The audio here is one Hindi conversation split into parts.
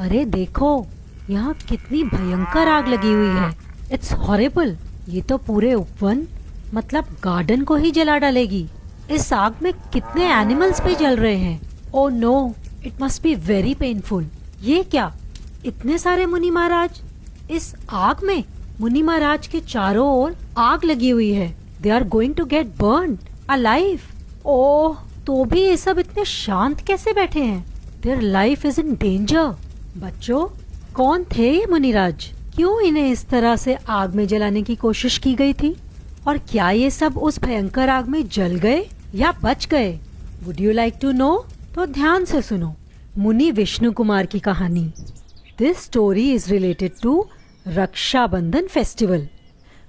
अरे देखो, यहाँ कितनी भयंकर आग लगी हुई है। It's horrible. ये तो पूरे उपवन मतलब गार्डन को ही जला डालेगी। इस आग में कितने एनिमल्स भी जल रहे हैं। Oh no, it must be very painful. ये क्या, इतने सारे मुनि महाराज इस आग में। मुनि महाराज के चारों ओर आग लगी हुई है। They are going to get burned alive. Oh, तो भी ये सब इतने शांत कैसे बैठे हैं? Their life is in danger. बच्चों, कौन थे ये मुनिराज? क्यों इन्हें इस तरह से आग में जलाने की कोशिश की गई थी? और क्या ये सब उस भयंकर आग में जल गए या बच गए? Would you like to know? तो ध्यान से सुनो मुनि विष्णु कुमार की कहानी। This story is related to Rakshabandhan festival.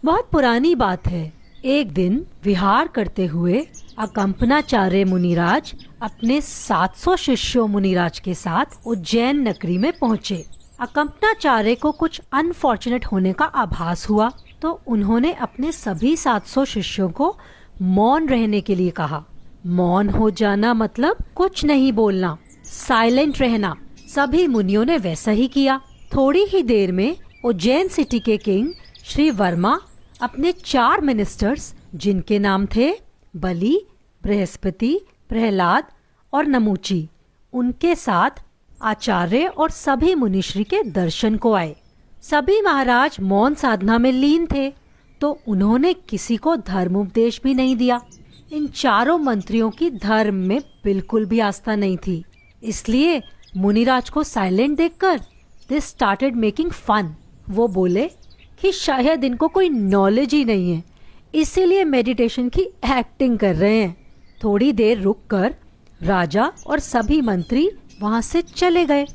बहुत पुरानी बात है। एक दिन विहार करते हुए अकंपनाचार्य मुनिराज अपने 700 शिष्यों मुनिराज के साथ उज्जैन नगरी में पहुँचे। अकंपनाचार्य को कुछ अनफॉर्चुनेट होने का आभास हुआ, तो उन्होंने अपने सभी 700 शिष्यों को मौन रहने के लिए कहा। मौन हो जाना मतलब कुछ नहीं बोलना, साइलेंट रहना। सभी मुनियों ने वैसा ही किया। थोड़ी ही देर में उज्जैन सिटी के किंग श्री वर्मा अपने 4 मिनिस्टर्स, जिनके नाम थे बलि, बृहस्पति, प्रहलाद और नमूची, उनके साथ आचार्य और सभी मुनिश्री के दर्शन को आए। सभी महाराज मौन साधना में लीन थे, तो उन्होंने किसी को धर्मोपदेश भी नहीं दिया। इन चारों मंत्रियों की धर्म में बिल्कुल भी आस्था नहीं थी, इसलिए मुनिराज को साइलेंट देखकर दे स्टार्टेड मेकिंग फन। वो बोले कि शायद इनको कोई नॉलेज ही नहीं है, इसीलिए मेडिटेशन की एक्टिंग कर रहे हैं। थोड़ी देर रुककर राजा और सभी मंत्री वहां से चले गए।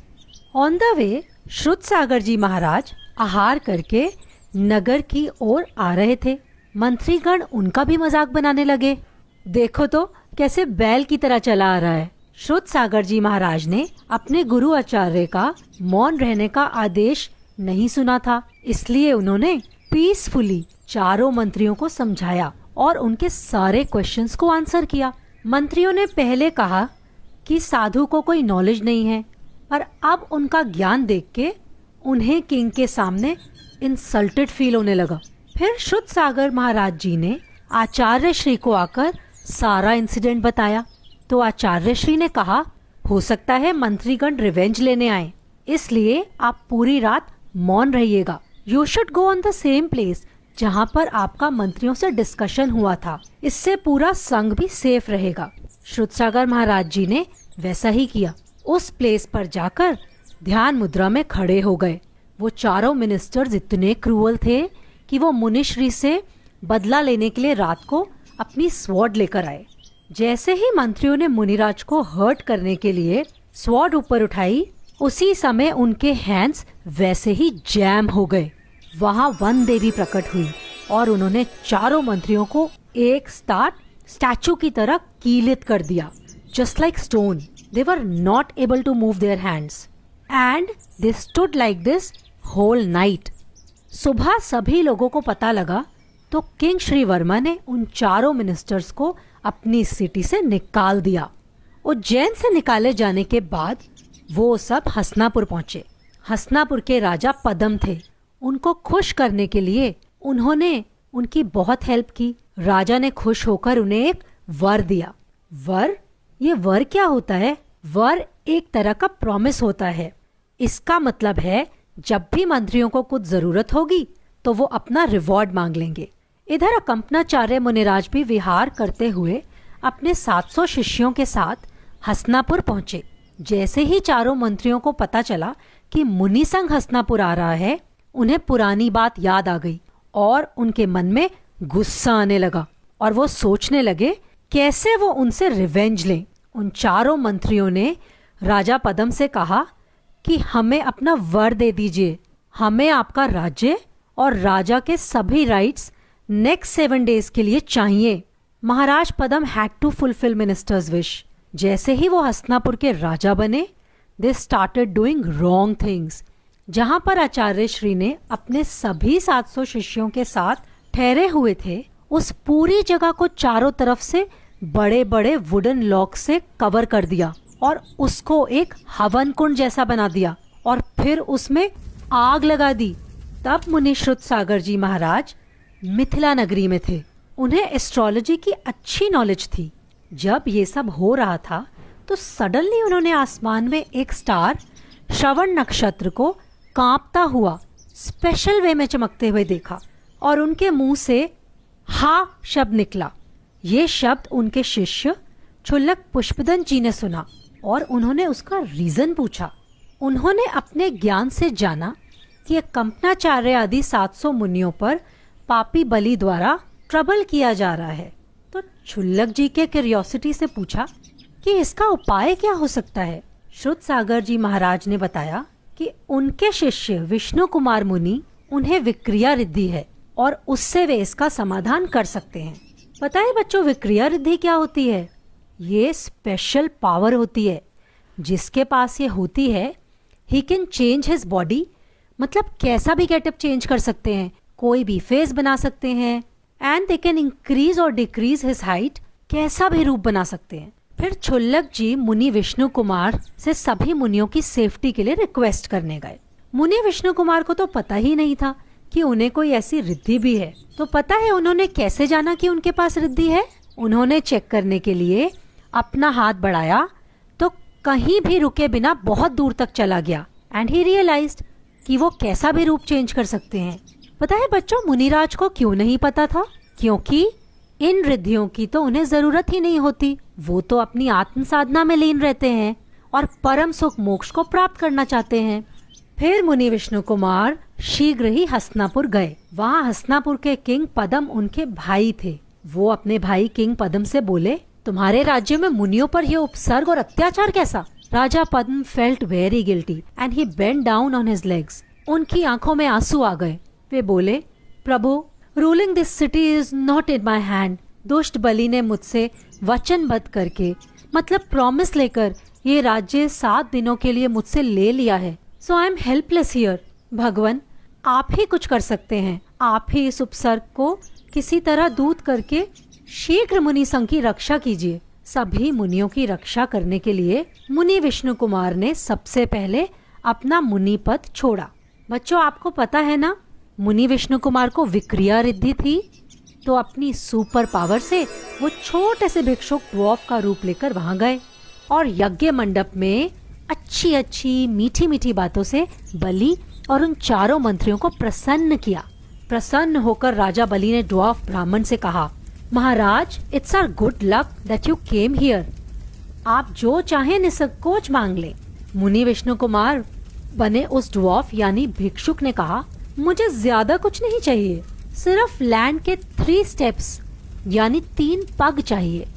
ऑन द वे श्रुतसागर जी महाराज आहार करके नगर की ओर आ रहे थे। मंत्रीगण उनका भी मजाक बनाने लगे। देखो तो कैसे बैल की तरह चला आ रहा है। श्रुतसागर जी महाराज ने अपने गुरु आचार्य का मौन रहने का आदेश नहीं सुना था, इसलिए उन्होंने पीसफुली चारों मंत्रियों को समझाया और उनके सारे क्वेश्चंस को आंसर किया। मंत्रियों ने पहले कहा कि साधु को कोई नॉलेज नहीं है, पर अब उनका ज्ञान देख के उन्हें किंग के सामने इंसल्टेड फील होने लगा। फिर श्रुतसागर महाराज जी ने आचार्य श्री को आकर सारा इंसिडेंट बताया, तो आचार्य श्री ने कहा, हो सकता है मंत्रीगण रिवेंज लेने आए, इसलिए आप पूरी रात मौन रहिएगा। You should go on the same place जहाँ पर आपका मंत्रियों से डिस्कशन हुआ था, इससे पूरा संघ भी सेफ रहेगा। श्रुतसागर महाराज जी ने वैसा ही किया। उस प्लेस पर जाकर ध्यान मुद्रा में खड़े हो गए। वो चारों मिनिस्टर्स इतने क्रूअल थे कि वो मुनिश्री से बदला लेने के लिए रात को अपनी स्वॉर्ड लेकर आए। जैसे ही मंत्रियों ने मुनिराज को हर्ट करने के लिए स्वॉर्ड ऊपर उठाई, उसी समय उनके हैंड्स वैसे ही जैम हो गए। वहाँ वन देवी प्रकट हुई और उन्होंने चारों मंत्रियों को एक साथ स्टैचू की तरह कीलित कर दिया। Just like stone, they were not able to move their hands and they stood like this whole night. सुबह सभी लोगों को पता लगा, तो किंग श्री वर्मा ने उन चारों मिनिस्टर्स को अपनी सिटी से निकाल दिया। उज्जैन से निकाले जाने के बाद वो सब हसनापुर पहुंचे। हसनापुर के राजा पदम थे। उनको खुश करने के लिए उन्होंने उनकी बहुत हेल्प की। राजा ने खुश होकर उन्हें एक वर दिया। वर? ये वर क्या होता है? वर एक तरह का प्रॉमिस होता है। इसका मतलब है जब भी मंत्रियों को कुछ जरूरत होगी तो वो अपना रिवॉर्ड मांग लेंगे। इधर अकंपनाचार्य मुनिराज भी विहार करते हुए अपने 700 शिष्यों के साथ हसनापुर पहुंचे। जैसे ही चारों मंत्रियों को पता चला कि मुनि संघ हसनापुर आ रहा है, उन्हें पुरानी बात याद आ गई और उनके मन में गुस्सा आने लगा और वो सोचने लगे कैसे वो उनसे रिवेंज लें। उन चारों मंत्रियों ने राजा पदम से कहा कि हमें अपना वर दे दीजिए, हमें आपका राज्य और राजा के सभी राइट्स नेक्स्ट 7 डेज के लिए चाहिए। महाराज Padam had to fulfill ministers wish. जैसे ही वो हसनापुर के राजा बने, they started doing wrong things. जहां पर आचार्य श्री ने अपने सभी 700 शिष्यों के साथ ठहरे हुए थे, उस पूरी जगह को चारों तरफ से बड़े बड़े वुडन लॉक से कवर कर दिया और उसको एक हवन कुंड जैसा बना दिया और फिर उसमें आग लगा दी। तब मुनि श्रुतसागर जी महाराज मिथिला नगरी में थे। उन्हें एस्ट्रोलॉजी की अच्छी नॉलेज थी। जब ये सब हो रहा था तो सडनली उन्होंने आसमान में एक स्टार श्रवण नक्षत्र को कांपता हुआ स्पेशल वे में चमकते हुए देखा और उनके मुंह से हा शब्द निकला। ये शब्द उनके शिष्य क्षुल्लक पुष्पदंत जी ने सुना और उन्होंने उसका रीजन पूछा। उन्होंने अपने ज्ञान से जाना कि ये कंपनाचार्य आदि 700 मुनियों पर पापी बलि द्वारा ट्रबल किया जा रहा है। तो क्षुल्लक जी के क्यूरियोसिटी से पूछा कि इसका उपाय क्या हो सकता है। श्रुतसागर जी महाराज ने बताया कि उनके शिष्य विष्णु कुमार मुनि उन्हें विक्रिया रिद्धि है और उससे वे इसका समाधान कर सकते हैं। पता है बच्चों, विक्रिया रिद्धि क्या होती है? ये स्पेशल पावर होती है। जिसके पास ये होती है he can change his body, मतलब कैसा भी गेटअप चेंज कर सकते हैं, कोई भी फेस बना सकते हैं, एंड दे कैन इंक्रीज और डिक्रीज हिज हाइट, कैसा भी रूप बना सकते हैं। फिर क्षुल्लक जी मुनि विष्णु कुमार से सभी मुनियों की सेफ्टी के लिए रिक्वेस्ट करने गए। मुनि विष्णु कुमार को तो पता ही नहीं था कि उन्हें कोई ऐसी रिद्धि भी है। तो पता है उन्होंने कैसे जाना कि उनके पास रिद्धि है? उन्होंने चेक करने के लिए अपना हाथ बढ़ाया तो कहीं भी रुके बिना बहुत दूर तक चला गया एंड ही रियलाइज्ड कि वो कैसा भी रूप चेंज कर सकते हैं। पता है बच्चों, मुनिराज को क्यों नहीं पता था? क्योंकि इन रिद्धियों की तो उन्हें जरूरत ही नहीं होती। वो तो अपनी आत्म साधना में लीन रहते हैं और परम सुख मोक्ष को प्राप्त करना चाहते हैं। फिर मुनि विष्णु कुमार शीघ्र ही हस्तिनापुर गए। वहाँ हस्तिनापुर के किंग पद्म उनके भाई थे। वो अपने भाई किंग पद्म से बोले, तुम्हारे राज्य में मुनियों पर यह उपसर्ग और अत्याचार कैसा? राजा Padma felt very guilty and he bent down on his legs. उनकी आंखों में आंसू आ गए। वे बोले, प्रभु, ruling this city is not in my hand. दुष्ट बलि ने मुझसे वचनबद्ध करके, मतलब प्रॉमिस लेकर, ये राज्य 7 दिनों के लिए मुझसे ले लिया है। सो आई एम हेल्पलेस हियर। भगवान, आप ही कुछ कर सकते हैं। आप ही इस उपसर्ग को किसी तरह दूत करके शीघ्र मुनि संघ की रक्षा कीजिए। सभी मुनियों की रक्षा करने के लिए मुनि विष्णु कुमार ने सबसे पहले अपना मुनि पद छोड़ा। बच्चों, आपको पता है ना, मुनि विष्णु कुमार को विक्रिया रिद्धि थी। तो अपनी सुपर पावर से वो छोटे से भिक्षुक ड्वार्फ का रूप लेकर वहां गए और यज्ञ मंडप में अच्छी अच्छी मीठी मीठी बातों से बलि और उन चारों मंत्रियों को प्रसन्न किया। प्रसन्न होकर राजा बलि ने ड्वार्फ ब्राह्मण से कहा, महाराज, it's our good luck that you came here. आप जो चाहे निसंकोच मांग ले। मुनि विष्णु कुमार बने उस ड्वार्फ यानी भिक्षुक ने कहा, मुझे ज्यादा कुछ नहीं चाहिए, सिर्फ लैंड के 3 स्टेप्स यानी 3 पग चाहिए।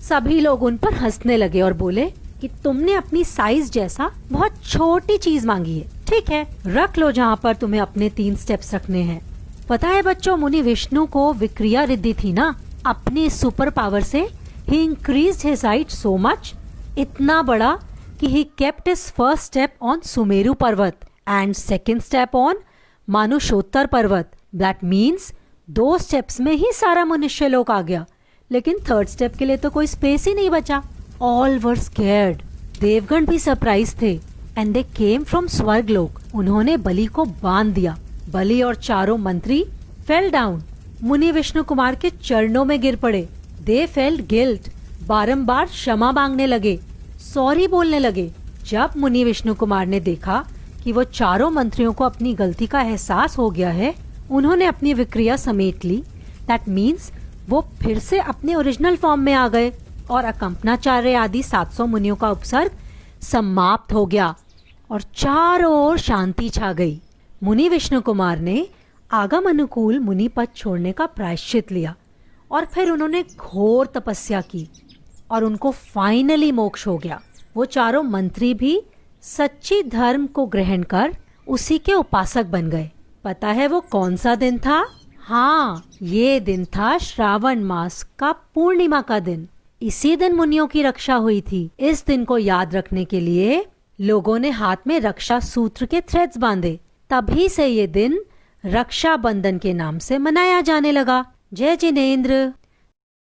सभी लोग उन पर हंसने लगे और बोले कि तुमने अपनी साइज जैसा बहुत छोटी चीज मांगी है। ठीक है, रख लो जहाँ पर तुम्हें अपने 3 स्टेप्स रखने हैं। पता है बच्चों, मुनि विष्णु को विक्रिया रिद्धि थी ना। अपनी सुपर पावर से he increased his height so much, इतना बड़ा कि he kept his first step on Sumeru पर्वत and second step on Manushottar पर्वत। दैट मीन्स 2 स्टेप्स में ही सारा मनुष्य लोक आ गया, लेकिन 3rd स्टेप के लिए तो कोई स्पेस ही नहीं बचा। All were scared. देवगण भी सरप्राइज थे एंड दे केम फ्रॉम स्वर्ग लोक। उन्होंने बलि को बांध दिया। बलि और चारों मंत्री फेल डाउन, मुनि विष्णु कुमार के चरणों में गिर पड़े। दे फेल्ट गिल्ट, बारंबार क्षमा मांगने लगे, सॉरी बोलने लगे। जब मुनि विष्णु कुमार ने देखा कि वो चारों मंत्रियों को अपनी गलती का एहसास हो गया है, उन्होंने अपनी विक्रिया समेट ली। दैट मीन्स वो फिर से अपने ओरिजिनल फॉर्म में आ गए और अकंपनाचार्य आदि 700 मुनियों का उपसर्ग समाप्त हो गया और चारों ओर शांति छा गई। मुनि विष्णु कुमार ने आगम अनुकूल मुनि पद छोड़ने का प्रायश्चित लिया और फिर उन्होंने घोर तपस्या की और उनको फाइनली मोक्ष हो गया। वो चारों मंत्री भी सच्ची धर्म को ग्रहण कर उसी के उपासक बन गए। पता है वो कौन सा दिन था? हाँ, ये दिन था श्रावण मास का पूर्णिमा का दिन। इसी दिन मुनियों की रक्षा हुई थी। इस दिन को याद रखने के लिए लोगों ने हाथ में रक्षा सूत्र के थ्रेड्स बांधे। तभी से ये दिन रक्षा बंधन के नाम से मनाया जाने लगा। जय जिनेंद्र।